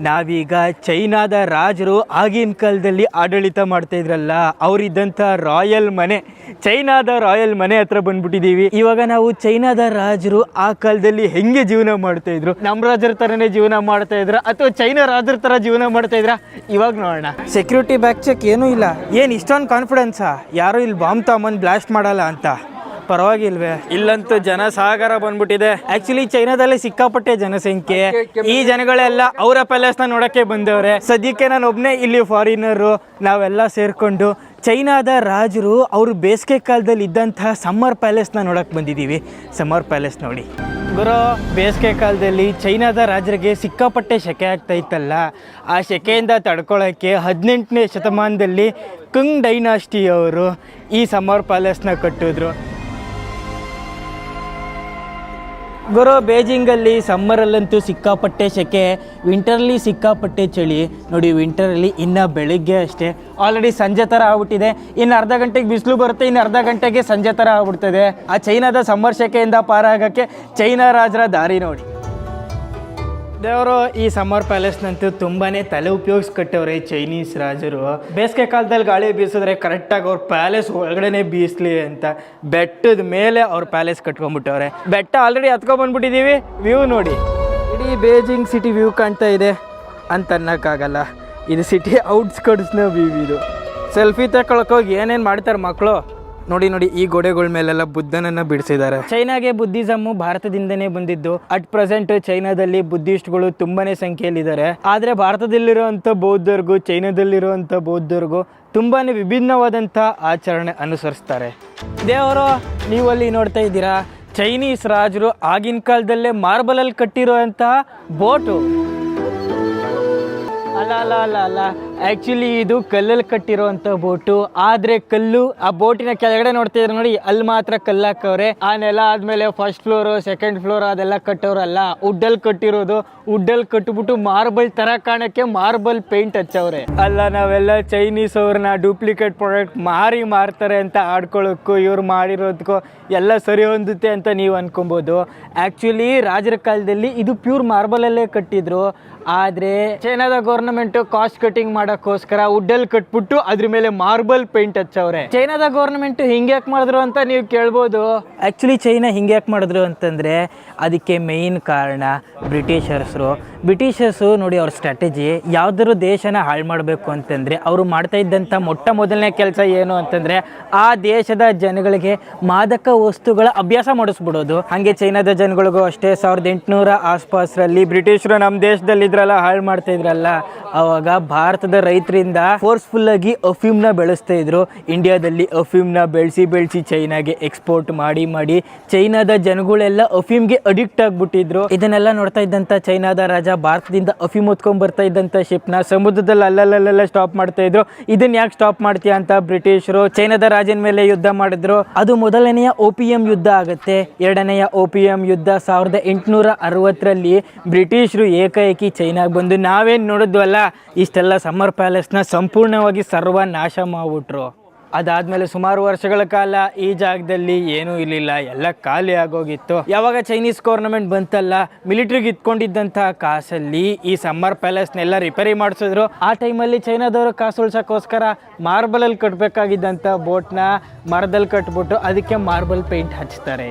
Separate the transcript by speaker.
Speaker 1: ನಾವೀಗ ಚೈನಾದ ರಾಜರು ಆಗಿನ ಕಾಲದಲ್ಲಿ ಆಡಳಿತ ಮಾಡ್ತಾ ಇದ್ರಲ್ಲ, ಅವರಿದ್ದಂಥ ರಾಯಲ್ ಮನೆ, ಚೈನಾದ ರಾಯಲ್ ಮನೆ ಹತ್ರ ಬಂದ್ಬಿಟ್ಟಿದ್ದೀವಿ. ಇವಾಗ ನಾವು ಚೈನಾದ ರಾಜರು ಆ ಕಾಲದಲ್ಲಿ ಹೆಂಗೆ ಜೀವನ ಮಾಡ್ತಾ ಇದ್ರು, ನಮ್ಮ ರಾಜರ ಥರನೇ ಜೀವನ ಮಾಡ್ತಾ ಇದ್ರ ಅಥವಾ ಚೈನಾ ರಾಜರ ಥರ ಜೀವನ ಮಾಡ್ತಾ ಇದ್ರ, ಇವಾಗ ನೋಡೋಣ. ಸೆಕ್ಯೂರಿಟಿ ಬ್ಯಾಕ್ ಚೆಕ್ ಏನೂ ಇಲ್ಲ. ಏನು ಇಷ್ಟೊಂದು ಕಾನ್ಫಿಡೆನ್ಸಾ ಯಾರು ಇಲ್ಲಿ ಬಾಂಬ್ ತಗೊಂಬಂದು ಬ್ಲಾಸ್ಟ್ ಮಾಡಲ್ಲ ಅಂತ? ಪರವಾಗಿಲ್ವೇ? ಇಲ್ಲಂತೂ ಜನಸಾಗರ ಬಂದ್ಬಿಟ್ಟಿದೆ. ಆಕ್ಚುಲಿ ಚೈನಾದಲ್ಲಿ ಸಿಕ್ಕಾಪಟ್ಟೆ ಜನಸಂಖ್ಯೆ. ಈ ಜನಗಳೆಲ್ಲ ಅವರ ಪ್ಯಾಲೇಸ್ನ ನೋಡಕ್ಕೆ ಬಂದವ್ರೆ. ಸದ್ಯಕ್ಕೆ ನಾನು ಒಬ್ಬನೇ ಇಲ್ಲಿ ಫಾರಿನರು. ನಾವೆಲ್ಲ ಸೇರ್ಕೊಂಡು ಚೈನಾದ ರಾಜರು ಅವರು ಬೇಸಿಗೆ ಕಾಲದಲ್ಲಿ ಇದ್ದಂತಹ ಸಮ್ಮರ್ ಪ್ಯಾಲೇಸ್ನ ನೋಡಕ್ಕೆ ಬಂದಿದ್ದೀವಿ. ಸಮ್ಮರ್ ಪ್ಯಾಲೇಸ್ ನೋಡಿ ಗುರು, ಬೇಸಿಗೆ ಕಾಲದಲ್ಲಿ ಚೈನಾದ ರಾಜರಿಗೆ ಸಿಕ್ಕಾಪಟ್ಟೆ ಸೆಕೆ ಆಗ್ತಾ ಇತ್ತಲ್ಲ, ಆ ಸೆಕೆಯಿಂದ ತಡ್ಕೊಳ್ಳೋಕ್ಕೆ 18ನೇ ಶತಮಾನದಲ್ಲಿ ಕುಂಗ್ ಡೈನಾಸ್ಟಿ ಅವರು ಈ ಸಮ್ಮರ್ ಪ್ಯಾಲೇಸ್ನ ಕಟ್ಟಿದ್ರು. ಗುರು, ಬೇಜಿಂಗಲ್ಲಿ ಸಮ್ಮರಲ್ಲಂತೂ ಸಿಕ್ಕಾಪಟ್ಟೆ ಸೆಕೆ, ವಿಂಟರಲ್ಲಿ ಸಿಕ್ಕಾಪಟ್ಟೆ ಚಳಿ. ನೋಡಿ, ವಿಂಟರಲ್ಲಿ ಇನ್ನು ಬೆಳಿಗ್ಗೆ ಅಷ್ಟೇ ಆಲ್ರೆಡಿ ಸಂಜೆ ಥರ ಆಗ್ಬಿಟ್ಟಿದೆ. ಇನ್ನು ಅರ್ಧ ಗಂಟೆಗೆ ಬಿಸಿಲು ಬರುತ್ತೆ, ಇನ್ನು ಅರ್ಧ ಗಂಟೆಗೆ ಸಂಜೆ ಥರ ಆಗ್ಬಿಡ್ತದೆ. ಆ ಚೈನಾದ ಸಮ್ಮರ್ ಸೆಕೆಯಿಂದ ಪಾರಾಗೋಕ್ಕೆ ಚೈನಾ ರಾಜರ ದಾರಿ ನೋಡಿ. ದೇವರು ಈ ಸಮ್ಮರ್ ಪ್ಯಾಲೇಸ್ನಂತೂ ತುಂಬಾ ತಲೆ ಉಪಯೋಗಿಸಿ ಕಟ್ಟವ್ರೆ ಚೈನೀಸ್ ರಾಜರು. ಬೇಸಿಗೆ ಕಾಲದಲ್ಲಿ ಗಾಳಿ ಬೀಸಿದ್ರೆ ಕರೆಕ್ಟಾಗಿ ಅವ್ರ ಪ್ಯಾಲೇಸ್ ಒಳಗಡೆನೆ ಬೀಸಲಿ ಅಂತ ಬೆಟ್ಟದ ಮೇಲೆ ಅವ್ರ ಪ್ಯಾಲೇಸ್ ಕಟ್ಕೊಂಡ್ಬಿಟ್ಟವ್ರೆ. ಬೆಟ್ಟ ಆಲ್ರೆಡಿ ಹತ್ಕೊಂಡ್ಬಂದ್ಬಿಟ್ಟಿದ್ದೀವಿ. ವ್ಯೂ ನೋಡಿ, ಇಡೀ ಬೇಜಿಂಗ್ ಸಿಟಿ ವ್ಯೂ ಕಾಣ್ತಾ ಇದೆ ಅಂತ ಅನ್ನೋಕ್ಕಾಗಲ್ಲ. ಇದು ಸಿಟಿ ಔಟ್ಸ್ಕರ್ಟ್ಸ್ನ ವ್ಯೂ. ಇದು ಸೆಲ್ಫಿ ತಗೊಳಕೋಗಿ ಏನೇನು ಮಾಡ್ತಾರೆ ಮಕ್ಕಳು. ನೋಡಿ ನೋಡಿ, ಈ ಗೋಡೆಗಳ ಮೇಲೆಲ್ಲ ಬುದ್ಧನನ್ನ ಬಿಡಿಸಿದ್ದಾರೆ. ಚೈನಾಗೆ ಬುದ್ಧಿಸಮ್ ಭಾರತದಿಂದನೇ ಬಂದಿದ್ದು. ಅಟ್ ಪ್ರೆಸೆಂಟ್ ಚೈನಾದಲ್ಲಿ ಬುದ್ಧಿಸ್ಟ್ಗಳು ತುಂಬಾನೇ ಸಂಖ್ಯೆಯಲ್ಲಿದ್ದಾರೆ. ಆದರೆ ಭಾರತದಲ್ಲಿರುವಂಥ ಬೌದ್ಧರಿಗೂ ಚೈನಾದಲ್ಲಿರುವಂಥ ಬೌದ್ಧರಿಗೂ ತುಂಬಾನೇ ವಿಭಿನ್ನವಾದಂಥ ಆಚರಣೆ ಅನುಸರಿಸ್ತಾರೆ. ದೇವರು, ನೀವಲ್ಲಿ ನೋಡ್ತಾ ಇದ್ದೀರಾ, ಚೈನೀಸ್ ರಾಜರು ಆಗಿನ ಕಾಲದಲ್ಲೇ ಮಾರ್ಬಲಲ್ಲಿ ಕಟ್ಟಿರುವಂತಹ ಬೋಟು. ಅಲ್ಲ ಅಲ್ಲ ಅಲ್ಲ ಅಲ್ಲ ಆ್ಯಕ್ಚುಲಿ ಇದು ಕಲ್ಲಲ್ಲಿ ಕಟ್ಟಿರೋವಂಥ ಬೋಟು. ಆದರೆ ಕಲ್ಲು ಆ ಬೋಟಿನ ಕೆಳಗಡೆ ನೋಡ್ತಾ ಇದ್ರೆ ನೋಡಿ, ಅಲ್ಲಿ ಮಾತ್ರ ಕಲ್ಲು ಹಾಕವ್ರೆ. ಆ ನೆಲ ಆದಮೇಲೆ ಫಸ್ಟ್ ಫ್ಲೋರು ಸೆಕೆಂಡ್ ಫ್ಲೋರ್ ಅದೆಲ್ಲ ಕಟ್ಟೋರಲ್ಲ, ವುಡ್ಡಲ್ಲಿ ಕಟ್ಟಿರೋದು. ವುಡ್ಡಲ್ಲಿ ಕಟ್ಟಿಬಿಟ್ಟು ಮಾರ್ಬಲ್ ಥರ ಕಾಣೋಕ್ಕೆ ಮಾರ್ಬಲ್ ಪೇಂಟ್ ಹಚ್ಚವ್ರೆ. ಅಲ್ಲ, ನಾವೆಲ್ಲ ಚೈನೀಸ್ ಅವ್ರನ್ನ ಡೂಪ್ಲಿಕೇಟ್ ಪ್ರಾಡಕ್ಟ್ ಮಾರ್ತಾರೆ ಅಂತ ಆಡ್ಕೊಳ್ಳೋಕ್ಕೂ ಇವ್ರು ಮಾಡಿರೋದಕ್ಕೂ ಎಲ್ಲ ಸರಿ ಹೊಂದುತ್ತೆ ಅಂತ ನೀವು ಅನ್ಕೊಬೋದು. ಆ್ಯಕ್ಚುಲಿ ರಾಜರ ಕಾಲದಲ್ಲಿ ಇದು ಪ್ಯೂರ್ ಮಾರ್ಬಲಲ್ಲೇ ಕಟ್ಟಿದ್ರು. ಆದರೆ ಚೈನಾದ ಗೌರ್ಮೆಂಟು ಕಾಸ್ಟ್ ಕಟಿಂಗ್ ಮಾಡೋಕ್ಕೋಸ್ಕರ ವುಡ್ಡಲ್ಲಿ ಕಟ್ಬಿಟ್ಟು ಅದ್ರ ಮೇಲೆ ಮಾರ್ಬಲ್ ಪೇಂಟ್ ಹಚ್ಚವ್ರೆ. ಚೈನಾದ ಗೌರ್ಮೆಂಟ್ ಹಿಂಗ್ಯಾಕೆ ಮಾಡಿದ್ರು ಅಂತ ನೀವು ಕೇಳ್ಬೋದು. ಆ್ಯಕ್ಚುಲಿ ಚೈನಾ ಹಿಂಗ್ಯಾಕೆ ಮಾಡಿದ್ರು ಅಂತಂದರೆ ಅದಕ್ಕೆ ಮೇಯ್ನ್ ಕಾರಣ ಬ್ರಿಟಿಷರ್ಸು ನೋಡಿ, ಅವ್ರ ಸ್ಟ್ರಾಟಜಿ ಯಾವುದಾದ್ರು ದೇಶನ ಹಾಳು ಮಾಡಬೇಕು ಅಂತಂದರೆ ಅವರು ಮಾಡ್ತಾ ಇದ್ದಂಥ ಮೊದಲನೇ ಕೆಲಸ ಏನು ಅಂತಂದರೆ ಆ ದೇಶದ ಜನಗಳಿಗೆ ಮಾದಕ ವಸ್ತುಗಳ ಅಭ್ಯಾಸ ಮಾಡಿಸ್ಬಿಡೋದು. ಹಾಗೆ ಚೈನಾದ ಜನಗಳಿಗೂ ಅಷ್ಟೇ 1800 ಆಸ್ಪಾಸರಲ್ಲಿ ಬ್ರಿಟಿಷರು ನಮ್ಮ ದೇಶದಲ್ಲಿ ಹಾಳು ಮಾಡ್ತಾ ಇದ್ರಲ್ಲ, ಅವಾಗ ಭಾರತದ ರೈತರಿಂದ ಫೋರ್ಸ್ಫುಲ್ ಆಗಿ ಅಫೀಮ್ನ ಬೆಳೆಸ್ತಾ ಇದ್ರು. ಇಂಡಿಯಾದಲ್ಲಿ ಅಫೀಮ್ನ ಬೆಳೆಸಿ ಚೈನಾಗೆ ಎಕ್ಸ್ಪೋರ್ಟ್ ಮಾಡಿ ಚೈನಾದ ಜನಗಳೆಲ್ಲ ಅಫೀಮ್ಗೆ ಅಡಿಕ್ಟ್ ಆಗ್ಬಿಟ್ಟಿದ್ರು. ಇದನ್ನೆಲ್ಲ ನೋಡ್ತಾ ಇದ್ದಂಥ ಚೈನಾದ ರಾಜ ಭಾರತದಿಂದ ಅಫೀಮ್ ಹೊತ್ಕೊಂಡ್ ಬರ್ತಾ ಇದ್ದಂಥ ಶಿಪ್ನ ಸಮುದ್ರದಲ್ಲಿ ಅಲ್ಲಲ್ಲ ಸ್ಟಾಪ್ ಮಾಡ್ತಾ ಇದ್ರು. ಇದನ್ನ ಯಾಕೆ ಸ್ಟಾಪ್ ಮಾಡ್ತೀಯ ಅಂತ ಬ್ರಿಟಿಷರು ಚೈನಾದ ರಾಜನ ಮೇಲೆ ಯುದ್ಧ ಮಾಡಿದ್ರು. ಅದು ಮೊದಲನೆಯ OPM ಯುದ್ಧ ಆಗುತ್ತೆ. ಎರಡನೆಯ OPM ಯುದ್ಧ 1860ರಲ್ಲಿ ಬ್ರಿಟಿಷರು ಏಕಾಏಕಿ ಚೈನಾಗೆ ಬಂದು ನಾವೇನು ನೋಡಿದ್ವಲ್ಲ ಇಷ್ಟೆಲ್ಲ ಸಮ್ಮರ್ ಪ್ಯಾಲೇಸ್ನ ಸಂಪೂರ್ಣವಾಗಿ ಸರ್ವನಾಶ ಮಾಡಿಬಿಟ್ರು. ಅದಾದಮೇಲೆ ಸುಮಾರು ವರ್ಷಗಳ ಕಾಲ ಈ ಜಾಗದಲ್ಲಿ ಏನೂ ಇರಲಿಲ್ಲ, ಎಲ್ಲ ಖಾಲಿ ಆಗೋಗಿತ್ತು. ಯಾವಾಗ ಚೈನೀಸ್ ಗೌರ್ಮೆಂಟ್ ಬಂತಲ್ಲ, ಮಿಲಿಟ್ರಿಗೆ ಇಟ್ಕೊಂಡಿದ್ದಂಥ ಕಾಸಲ್ಲಿ ಈ ಸಮ್ಮರ್ ಪ್ಯಾಲೇಸ್ನೆಲ್ಲ ರಿಪೇರಿ ಮಾಡಿಸಿದ್ರು. ಆ ಟೈಮಲ್ಲಿ ಚೈನಾದವರು ಕಾಸು ಉಳ್ಸೋಕ್ಕೋಸ್ಕರ ಮಾರ್ಬಲಲ್ಲಿ ಕಟ್ಟಬೇಕಾಗಿದ್ದಂಥ ಬೋಟ್ನ ಮರದಲ್ಲಿ ಕಟ್ಬಿಟ್ಟು ಅದಕ್ಕೆ ಮಾರ್ಬಲ್ ಪೇಂಟ್ ಹಚ್ತಾರೆ.